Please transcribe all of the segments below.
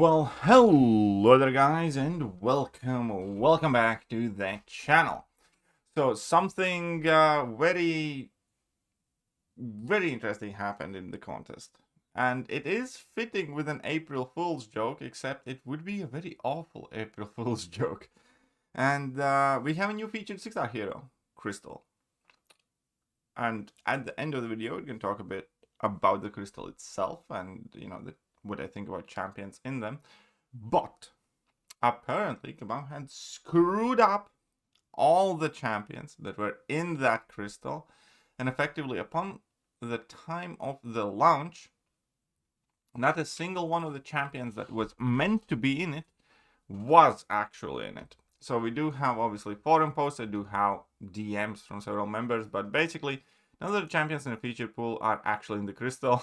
Well, hello there guys, and welcome back to the channel. So something very interesting happened in the contest, and it is fitting with an April Fool's joke, except it would be a very awful April Fool's joke. And we have a new featured 6-star hero, Crystal. And at the end of the video, we're going to talk a bit about the crystal itself and what I think about champions in them. But apparently Kabam had screwed up all the champions that were in that crystal, and effectively upon the time of the launch, not a single one of the champions that was meant to be in it was actually in it. So we do have obviously forum posts, I do have DMs from several members, but basically none of the champions in the feature pool are actually in the crystal.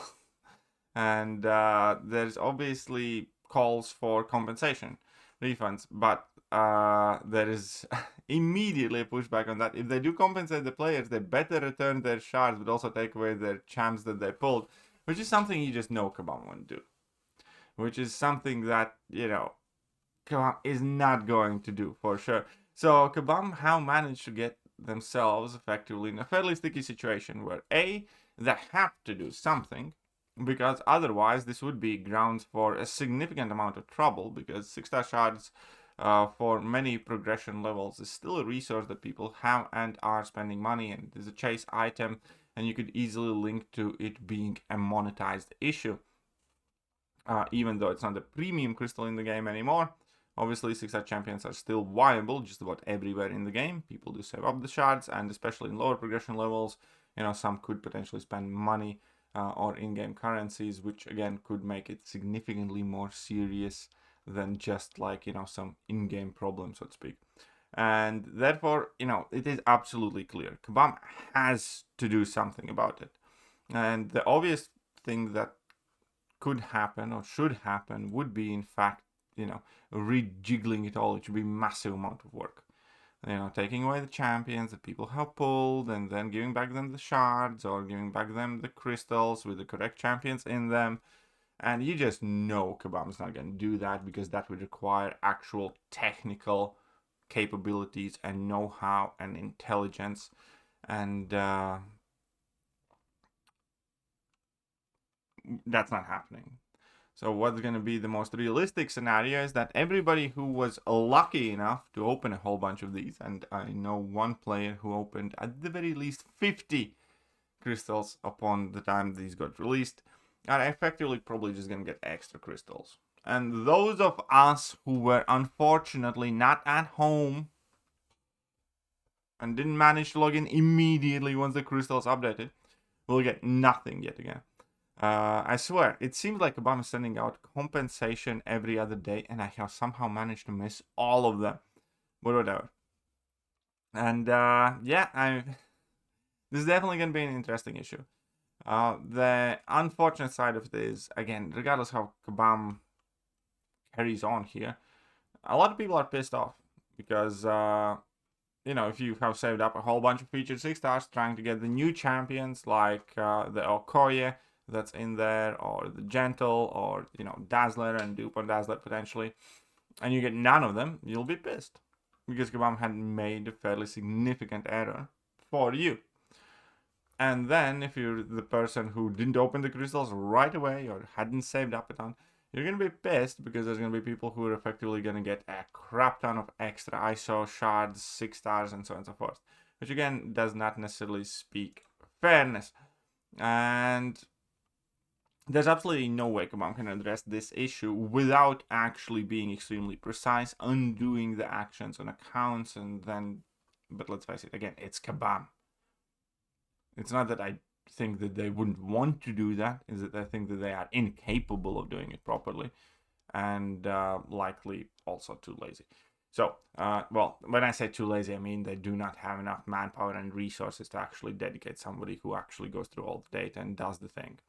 And there's obviously calls for compensation, refunds, but there is immediately a pushback on that. If they do compensate the players, they better return their shards, but also take away their champs that they pulled, which is something you just know Kabam won't do. Which is something that, Kabam is not going to do for sure. So Kabam have managed to get themselves effectively in a fairly sticky situation where A, they have to do something, because otherwise this would be grounds for a significant amount of trouble, because 6-star shards for many progression levels is still a resource that people have and are spending money, and it is a chase item, and you could easily link to it being a monetized issue. Even though it's not a premium crystal in the game anymore, obviously 6-star champions are still viable just about everywhere in the game. People do save up the shards, and especially in lower progression levels, some could potentially spend money or in-game currencies, which again could make it significantly more serious than just like some in-game problem, so to speak. And therefore it is absolutely clear Kabam has to do something about it. And the obvious thing that could happen or should happen would be in fact rejiggling it all. It should be massive amount of work, taking away the champions that people have pulled, and then giving back them the shards or giving back them the crystals with the correct champions in them. And you just know Kabam's not going to do that, because that would require actual technical capabilities and know-how and intelligence, and that's not happening. So what's going to be the most realistic scenario is that everybody who was lucky enough to open a whole bunch of these, and I know one player who opened at the very least 50 crystals upon the time these got released, are effectively probably just going to get extra crystals. And those of us who were unfortunately not at home and didn't manage to log in immediately once the crystals updated will get nothing yet again. I swear, it seems like Kabam is sending out compensation every other day, and I have somehow managed to miss all of them. But whatever. And this is definitely going to be an interesting issue. The unfortunate side of it is, again, regardless how Kabam carries on here, a lot of people are pissed off because, if you have saved up a whole bunch of featured 6-stars trying to get the new champions like the Okoye that's in there, or the Gentle, or Dazzler and dupe on Dazzler potentially, and you get none of them, you'll be pissed, because Kabam had made a fairly significant error for you. And then if you're the person who didn't open the crystals right away or hadn't saved up a ton, you're going to be pissed, because there's going to be people who are effectively going to get a crap ton of extra ISO shards, 6-stars, and so on and so forth, which again does not necessarily speak fairness. And there's absolutely no way Kabam can address this issue without actually being extremely precise, undoing the actions on accounts, and then, but let's face it, again, it's Kabam. It's not that I think that they wouldn't want to do that, is that I think that they are incapable of doing it properly, and likely also too lazy. So, well, when I say too lazy, I mean they do not have enough manpower and resources to actually dedicate somebody who actually goes through all the data and does the thing,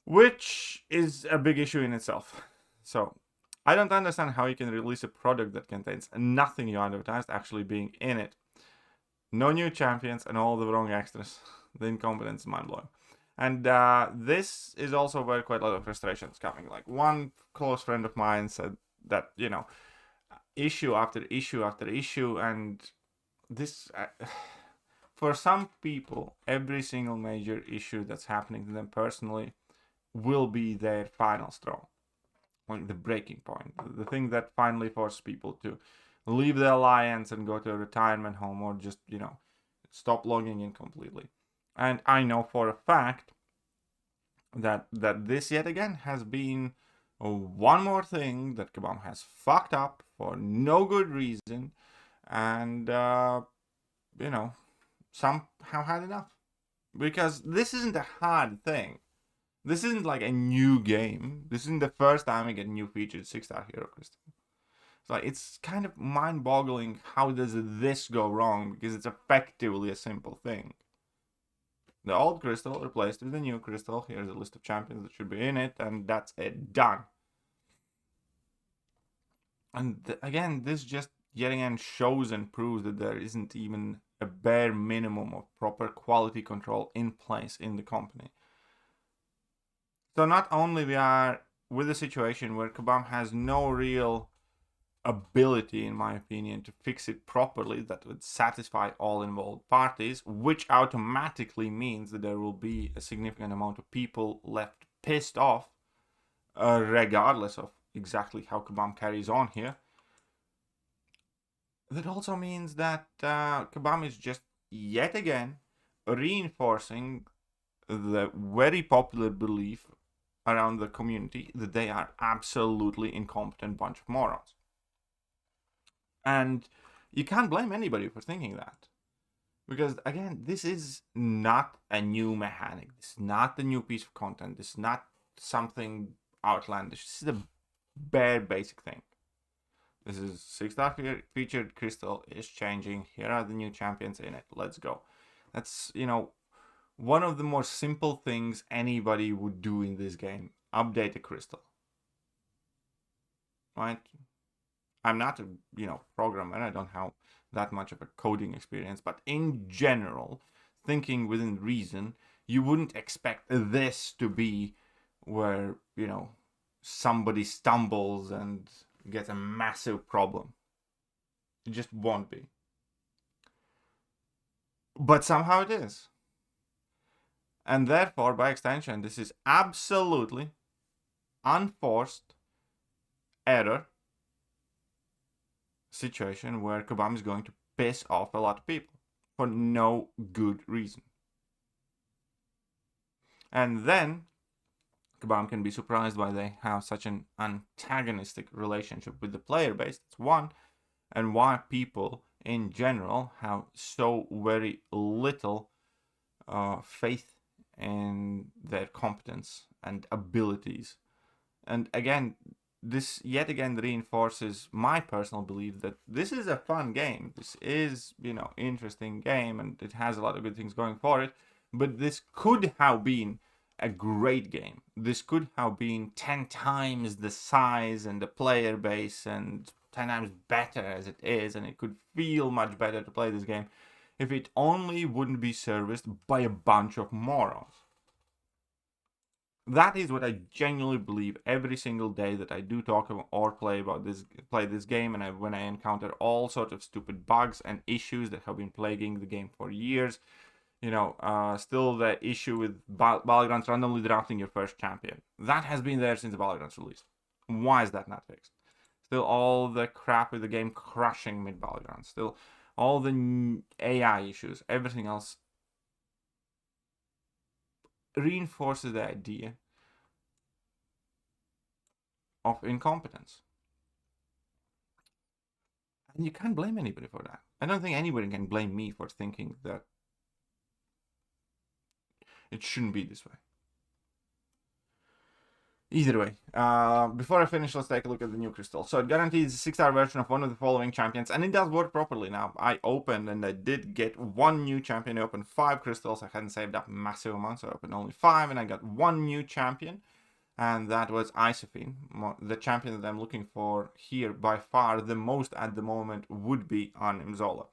which is a big issue in itself. So I don't understand how you can release a product that contains nothing you advertised actually being in it. No new champions and all the wrong extras. The incompetence is mind-blowing. And this is also where quite a lot of frustration is coming. Like, one close friend of mine said that, you know, issue after issue after issue, and this for some people, every single major issue that's happening to them personally will be their final straw, like the breaking point, the thing that finally forces people to leave the alliance and go to a retirement home, or just, you know, stop logging in completely. And I know for a fact that this yet again has been one more thing that Kabam has fucked up for no good reason, and you know, somehow had enough. Because this isn't a hard thing. This isn't like a new game. This isn't the first time we get new featured 6-star hero crystal. So it's kind of mind-boggling how does this go wrong, because it's effectively a simple thing. The old crystal replaced with the new crystal. Here's a list of champions that should be in it, and that's it. Done. And again, this just yet again shows and proves that there isn't even a bare minimum of proper quality control in place in the company. So not only we are with a situation where Kabam has no real ability, in my opinion, to fix it properly that would satisfy all involved parties, which automatically means that there will be a significant amount of people left pissed off, regardless of exactly how Kabam carries on here. That also means that Kabam is just yet again reinforcing the very popular belief around the community that they are absolutely incompetent bunch of morons. And you can't blame anybody for thinking that. Because, again, this is not a new mechanic. This is not a new piece of content. This is not something outlandish. This is a bare basic thing. This is 6-star featured crystal is changing. Here are the new champions in it. Let's go. That's, you know, one of the more simple things anybody would do in this game. Update a crystal. Right? I'm not a, you know, programmer. I don't have that much of a coding experience. But in general, thinking within reason, you wouldn't expect this to be where, you know, somebody stumbles and gets a massive problem. It just won't be. But somehow it is. And therefore, by extension, this is absolutely unforced error situation where Kabam is going to piss off a lot of people for no good reason. And then Kabam can be surprised why they have such an antagonistic relationship with the player base. That's one. And why people in general have so very little faith in their competence and abilities. And again, this yet again reinforces my personal belief that this is a fun game. This is, you know, interesting game, and it has a lot of good things going for it. But this could have been a great game. This could have been 10 times the size and the player base and 10 times better as it is, and it could feel much better to play this game if it only wouldn't be serviced by a bunch of morons. That is what I genuinely believe every single day that I do talk about or play this game, and when I encounter all sorts of stupid bugs and issues that have been plaguing the game for years. You know, still the issue with Battlegrounds randomly drafting your first champion. That has been there since the Battlegrounds release. Why is that not fixed? Still all the crap with the game crushing mid-Battlegrounds. Still all the AI issues. Everything else reinforces the idea of incompetence. And you can't blame anybody for that. I don't think anybody can blame me for thinking that it shouldn't be this way. Either way, before I finish, let's take a look at the new crystal. So it guarantees a 6-star version of one of the following champions, and it does work properly now. I opened and I did get one new champion. I opened 5 crystals. I hadn't saved up massive amounts, so I opened only 5, and I got one new champion, and that was Isophine. The champion that I'm looking for here, by far the most at the moment, would be on Imzola,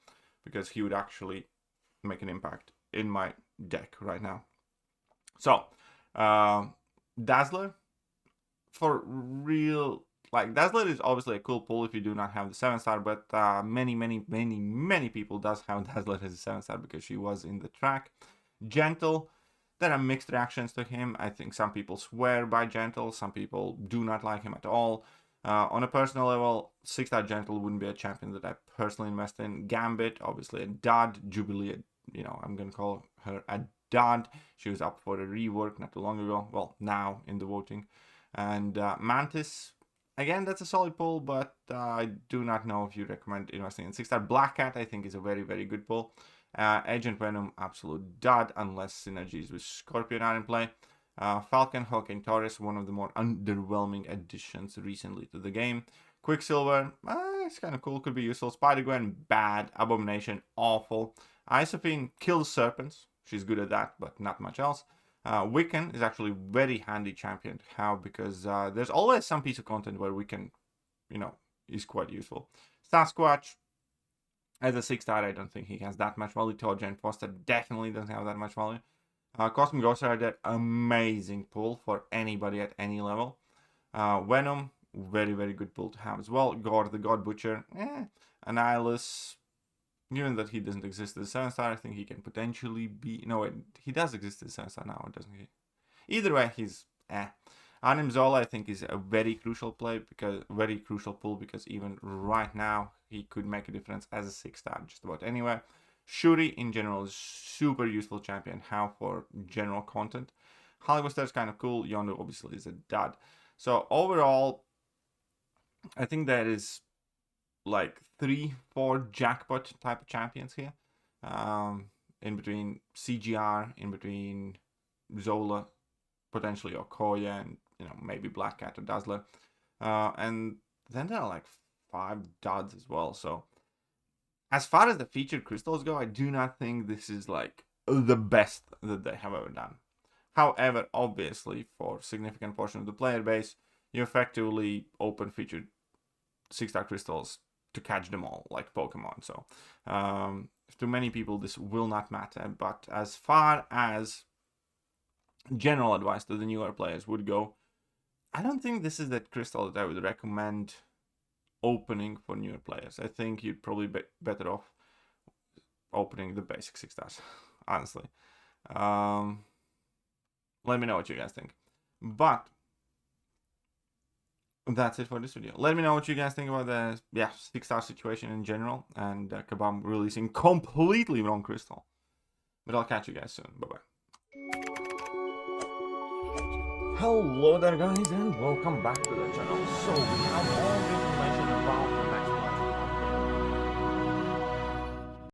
because he would actually make an impact in my deck right now. So, Dazzler, for real, like, Dazzler is obviously a cool pull if you do not have the 7-star, but many people does have Dazzler as a 7-star because she was in the track. Gentle, there are mixed reactions to him. I think some people swear by Gentle, some people do not like him at all. On a personal level, 6-star Gentle wouldn't be a champion that I personally invest in. Gambit, obviously a dud. Jubilee, you know, I'm gonna call her a dud. She was up for a rework not too long ago. Well, now in the voting. And Mantis, again, that's a solid pull, but I do not know if you recommend investing in 6-star. Black Cat, I think, is a very, very good pull. Agent Venom, absolute dud, unless synergies with Scorpion are in play. Falcon, Hawk, and Taurus, one of the more underwhelming additions recently to the game. Quicksilver, it's kind of cool, could be useful. Spider-Gwen, bad. Abomination, awful. Isophine kills serpents. She's good at that, but not much else. Wiccan is actually very handy champion to have because there's always some piece of content where Wiccan, you know, is quite useful. Sasquatch, as a 6-star, I don't think he has that much value. Toja and Foster definitely doesn't have that much value. Cosmic Ghost Rider, amazing pull for anybody at any level. Venom, very, very good pull to have as well. Gore the God Butcher, Annihilus, given that he doesn't exist as a 7-star, I think he can potentially be... No, wait, he does exist as a 7-star now, doesn't he? Either way, he's Anim Zola, I think, is a very crucial pull because even right now, he could make a difference as a 6-star just about anywhere. Shuri, in general, is super useful champion. How for general content. Hollywood is kind of cool. Yondu, obviously, is a dud. So, overall, I think there is like 3-4 jackpot type of champions here. In between CGR, in between Zola, potentially Okoye, and, you know, maybe Black Cat or Dazzler. And then there are like 5 duds as well. So, as far as the featured crystals go, I do not think this is like the best that they have ever done. However, obviously, for significant portion of the player base, you effectively open featured 6-star crystals to catch them all, like Pokemon. So, to many people, this will not matter. But as far as general advice to the newer players would go, I don't think this is that crystal that I would recommend opening for newer players. I think you'd probably be better off opening the basic 6-stars, honestly. Let me know what you guys think. But that's it for this video. Let me know what you guys think about the 6-star situation in general and Kabam releasing completely wrong crystal. But I'll catch you guys soon. Bye-bye. Hello there, guys, and welcome back to the channel. So we have all the information about the next